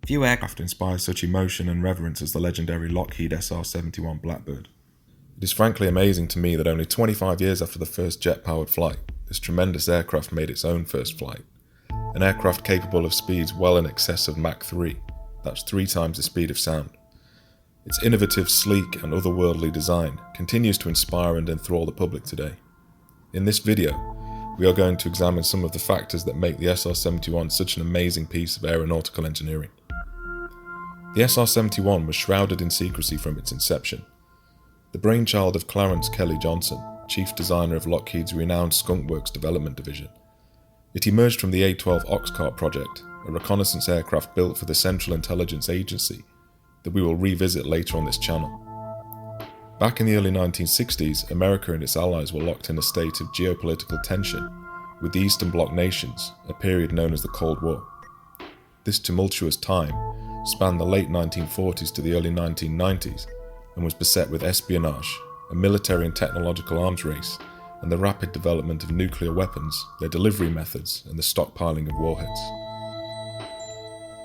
Few aircraft inspire such emotion and reverence as the legendary Lockheed SR-71 Blackbird. It is frankly amazing to me that only 25 years after the first jet-powered flight, this tremendous aircraft made its own first flight. An aircraft capable of speeds well in excess of Mach 3, that's 3 times the speed of sound. Its innovative, sleek and otherworldly design continues to inspire and enthrall the public today. In this video, we are going to examine some of the factors that make the SR-71 such an amazing piece of aeronautical engineering. The SR-71 was shrouded in secrecy from its inception. The brainchild of Clarence Johnson, chief designer of Lockheed's renowned Skunk Works development division. It emerged from the A-12 Oxcart project, a reconnaissance aircraft built for the Central Intelligence Agency that we will revisit later on this channel. Back in the early 1960s, America and its allies were locked in a state of geopolitical tension with the Eastern Bloc nations, a period known as the Cold War. This tumultuous time spanned the late 1940s to the early 1990s and was beset with espionage, a military and technological arms race, and the rapid development of nuclear weapons, their delivery methods, and the stockpiling of warheads.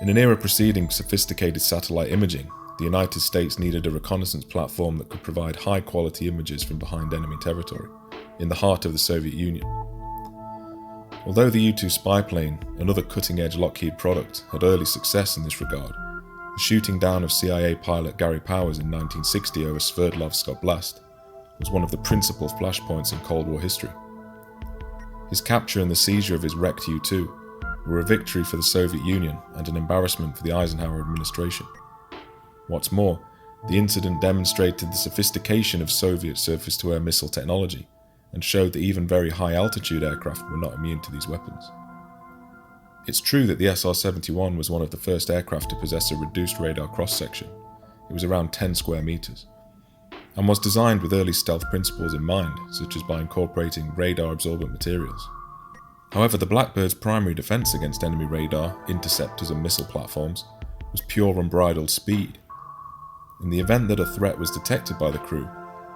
In an era preceding sophisticated satellite imaging, the United States needed a reconnaissance platform that could provide high-quality images from behind enemy territory, in the heart of the Soviet Union. Although the U-2 spy plane, another cutting-edge Lockheed product, had early success in this regard, the shooting down of CIA pilot Gary Powers in 1960 over Sverdlovsk Oblast was one of the principal flashpoints in Cold War history. His capture and the seizure of his wrecked U-2 were a victory for the Soviet Union and an embarrassment for the Eisenhower administration. What's more, the incident demonstrated the sophistication of Soviet surface-to-air missile technology and showed that even very high-altitude aircraft were not immune to these weapons. It's true that the SR-71 was one of the first aircraft to possess a reduced radar cross-section. It was around 10 square meters, and was designed with early stealth principles in mind, such as by incorporating radar-absorbent materials. However, the Blackbird's primary defense against enemy radar, interceptors and missile platforms was pure unbridled speed. In the event that a threat was detected by the crew,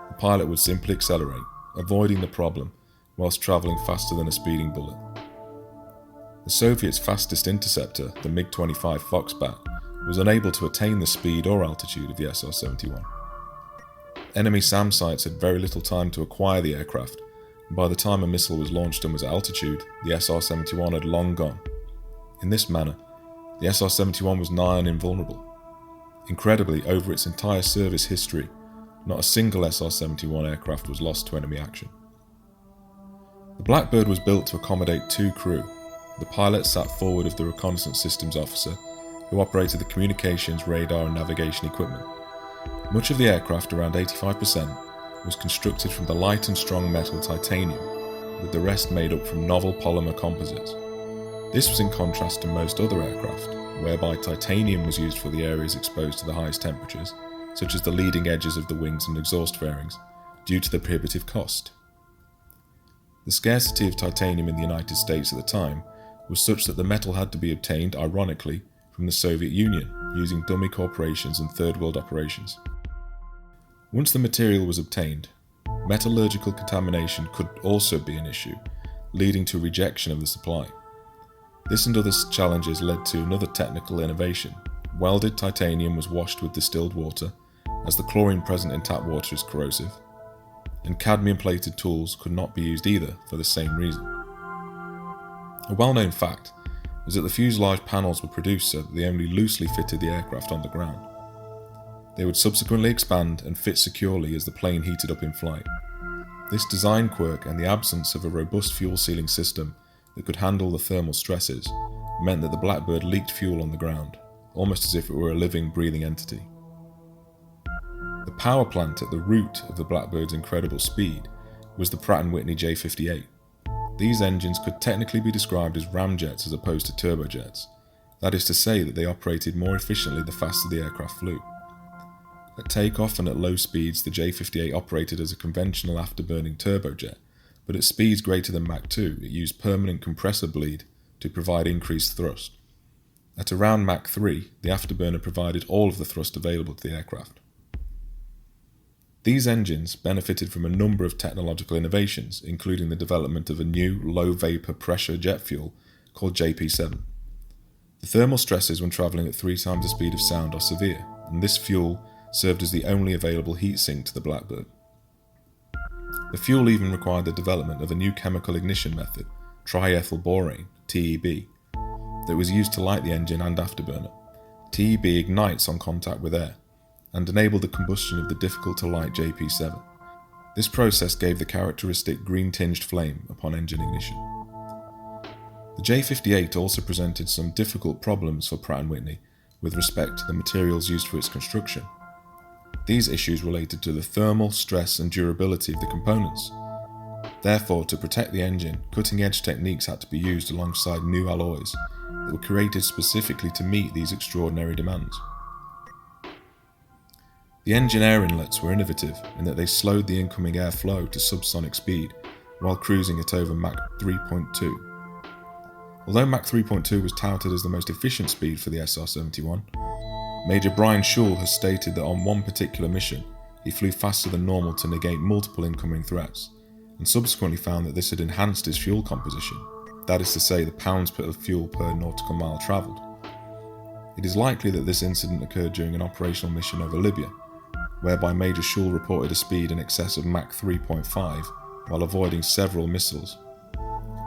the pilot would simply accelerate, avoiding the problem whilst travelling faster than a speeding bullet. The Soviets' fastest interceptor, the MiG-25 Foxbat, was unable to attain the speed or altitude of the SR-71. Enemy SAM sites had very little time to acquire the aircraft, and by the time a missile was launched and was at altitude, the SR-71 had long gone. In this manner, the SR-71 was nigh-on invulnerable. Incredibly, over its entire service history, not a single SR-71 aircraft was lost to enemy action. The Blackbird was built to accommodate 2 crew. The pilot sat forward of the reconnaissance systems officer, who operated the communications, radar and navigation equipment. Much of the aircraft, around 85%, was constructed from the light and strong metal titanium, with the rest made up from novel polymer composites. This was in contrast to most other aircraft, whereby titanium was used for the areas exposed to the highest temperatures, such as the leading edges of the wings and exhaust fairings, due to the prohibitive cost. The scarcity of titanium in the United States at the time was such that the metal had to be obtained, ironically, from the Soviet Union, using dummy corporations and third world operations. Once the material was obtained, metallurgical contamination could also be an issue, leading to rejection of the supply. This and other challenges led to another technical innovation. Welded titanium was washed with distilled water, as the chlorine present in tap water is corrosive, and cadmium-plated tools could not be used either for the same reason. A well-known fact is that the fuselage panels were produced so that they only loosely fitted the aircraft on the ground. They would subsequently expand and fit securely as the plane heated up in flight. This design quirk and the absence of a robust fuel sealing system that could handle the thermal stresses meant that the Blackbird leaked fuel on the ground, almost as if it were a living, breathing entity. The power plant at the root of the Blackbird's incredible speed was the Pratt & Whitney J58. These engines could technically be described as ramjets as opposed to turbojets. That is to say that they operated more efficiently the faster the aircraft flew. At takeoff and at low speeds, the J58 operated as a conventional afterburning turbojet, but at speeds greater than Mach 2, it used permanent compressor bleed to provide increased thrust. At around Mach 3, the afterburner provided all of the thrust available to the aircraft. These engines benefited from a number of technological innovations, including the development of a new low-vapor pressure jet fuel called JP7. The thermal stresses when travelling at 3 times the speed of sound are severe, and this fuel served as the only available heat sink to the Blackbird. The fuel even required the development of a new chemical ignition method, triethylborane, TEB, that was used to light the engine and afterburner. TEB ignites on contact with air, and enabled the combustion of the difficult-to-light JP7. This process gave the characteristic green-tinged flame upon engine ignition. The J-58 also presented some difficult problems for Pratt & Whitney with respect to the materials used for its construction. These issues related to the thermal, stress and durability of the components. Therefore, to protect the engine, cutting-edge techniques had to be used alongside new alloys that were created specifically to meet these extraordinary demands. The engine air inlets were innovative in that they slowed the incoming air flow to subsonic speed while cruising at over Mach 3.2. Although Mach 3.2 was touted as the most efficient speed for the SR-71, Major Brian Shul has stated that on one particular mission, he flew faster than normal to negate multiple incoming threats, and subsequently found that this had enhanced his fuel composition, that is to say, the pounds of fuel per nautical mile travelled. It is likely that this incident occurred during an operational mission over Libya, whereby Major Shul reported a speed in excess of Mach 3.5 while avoiding several missiles.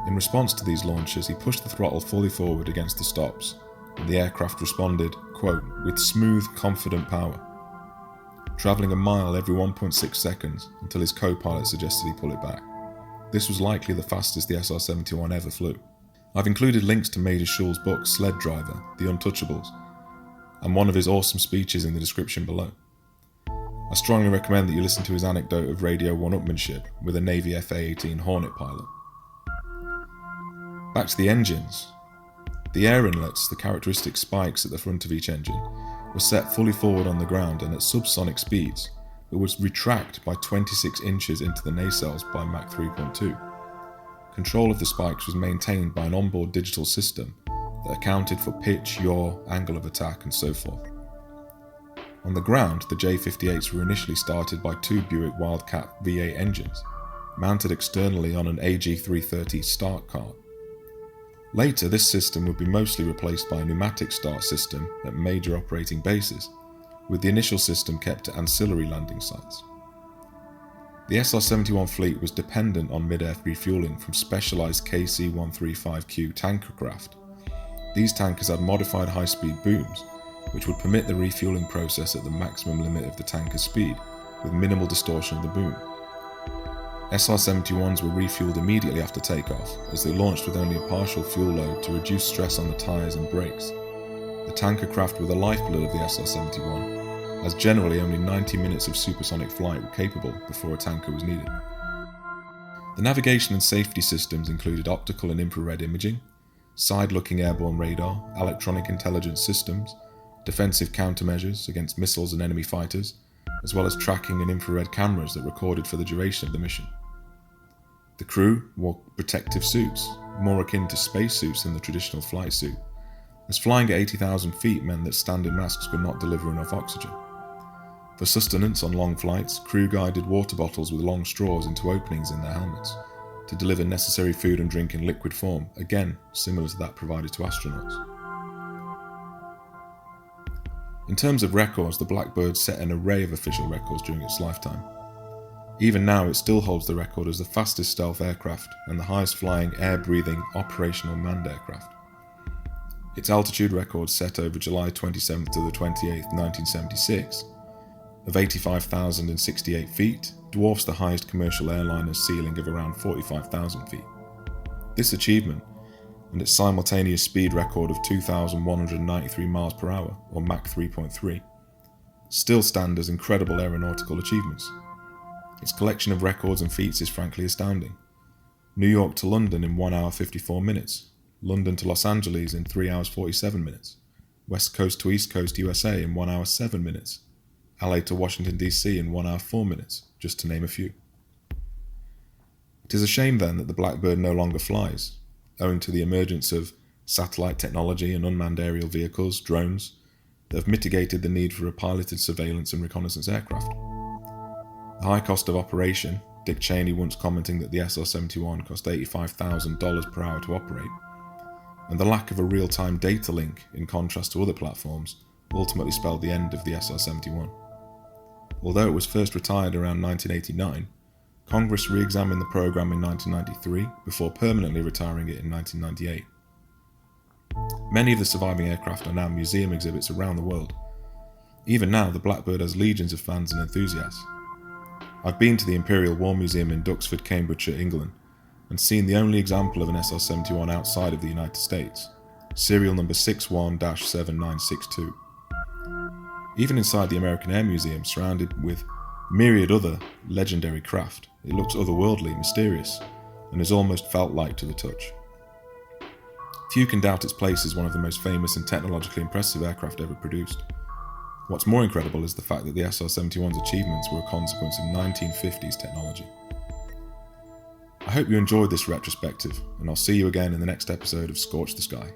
In response to these launches, he pushed the throttle fully forward against the stops, and the aircraft responded, quote, with smooth, confident power, travelling a mile every 1.6 seconds until his co-pilot suggested he pull it back. This was likely the fastest the SR-71 ever flew. I've included links to Major Shul's book Sled Driver, The Untouchables, and one of his awesome speeches in the description below. I strongly recommend that you listen to his anecdote of radio one-upmanship with a Navy FA-18 Hornet pilot. Back to the engines. The air inlets, the characteristic spikes at the front of each engine, were set fully forward on the ground and at subsonic speeds, but would retract by 26 inches into the nacelles by Mach 3.2. Control of the spikes was maintained by an onboard digital system that accounted for pitch, yaw, angle of attack, and so forth. On the ground, the J-58s were initially started by 2 Buick Wildcat V8 engines, mounted externally on an AG330 start cart. Later, this system would be mostly replaced by a pneumatic start system at major operating bases, with the initial system kept at ancillary landing sites. The SR-71 fleet was dependent on mid-air refueling from specialised KC-135Q tanker craft. These tankers had modified high-speed booms, which would permit the refueling process at the maximum limit of the tanker's speed, with minimal distortion of the boom. SR-71s were refueled immediately after takeoff, as they launched with only a partial fuel load to reduce stress on the tyres and brakes. The tanker craft were the lifeblood of the SR-71, as generally only 90 minutes of supersonic flight were capable before a tanker was needed. The navigation and safety systems included optical and infrared imaging, side-looking airborne radar, electronic intelligence systems, defensive countermeasures against missiles and enemy fighters, as well as tracking and infrared cameras that recorded for the duration of the mission. The crew wore protective suits, more akin to spacesuits than the traditional flight suit, as flying at 80,000 feet meant that standard masks could not deliver enough oxygen. For sustenance on long flights, crew guided water bottles with long straws into openings in their helmets to deliver necessary food and drink in liquid form, again similar to that provided to astronauts. In terms of records, the Blackbird set an array of official records during its lifetime. Even now, it still holds the record as the fastest stealth aircraft and the highest flying, air-breathing, operational manned aircraft. Its altitude record set over July 27th to the 28th, 1976, of 85,068 feet, dwarfs the highest commercial airliner's ceiling of around 45,000 feet. This achievement, and its simultaneous speed record of 2,193 miles per hour, or Mach 3.3, still stand as incredible aeronautical achievements. Its collection of records and feats is frankly astounding. New York to London in 1 hour 54 minutes, London to Los Angeles in 3 hours 47 minutes, West Coast to East Coast USA in 1 hour 7 minutes, LA to Washington DC in 1 hour 4 minutes, just to name a few. It is a shame then that the Blackbird no longer flies, owing to the emergence of satellite technology and unmanned aerial vehicles, drones, that have mitigated the need for a piloted surveillance and reconnaissance aircraft. The high cost of operation, Dick Cheney once commenting that the SR-71 cost $85,000 per hour to operate, and the lack of a real-time data link, in contrast to other platforms, ultimately spelled the end of the SR-71. Although it was first retired around 1989, Congress re-examined the program in 1993 before permanently retiring it in 1998. Many of the surviving aircraft are now museum exhibits around the world. Even now, the Blackbird has legions of fans and enthusiasts. I've been to the Imperial War Museum in Duxford, Cambridgeshire, England, and seen the only example of an SR-71 outside of the United States, serial number 61-7962. Even inside the American Air Museum, surrounded with myriad other legendary craft, it looks otherworldly, mysterious, and is almost felt light to the touch. Few can doubt its place as one of the most famous and technologically impressive aircraft ever produced. What's more incredible is the fact that the SR-71's achievements were a consequence of 1950s technology. I hope you enjoyed this retrospective, and I'll see you again in the next episode of Scorch the Sky.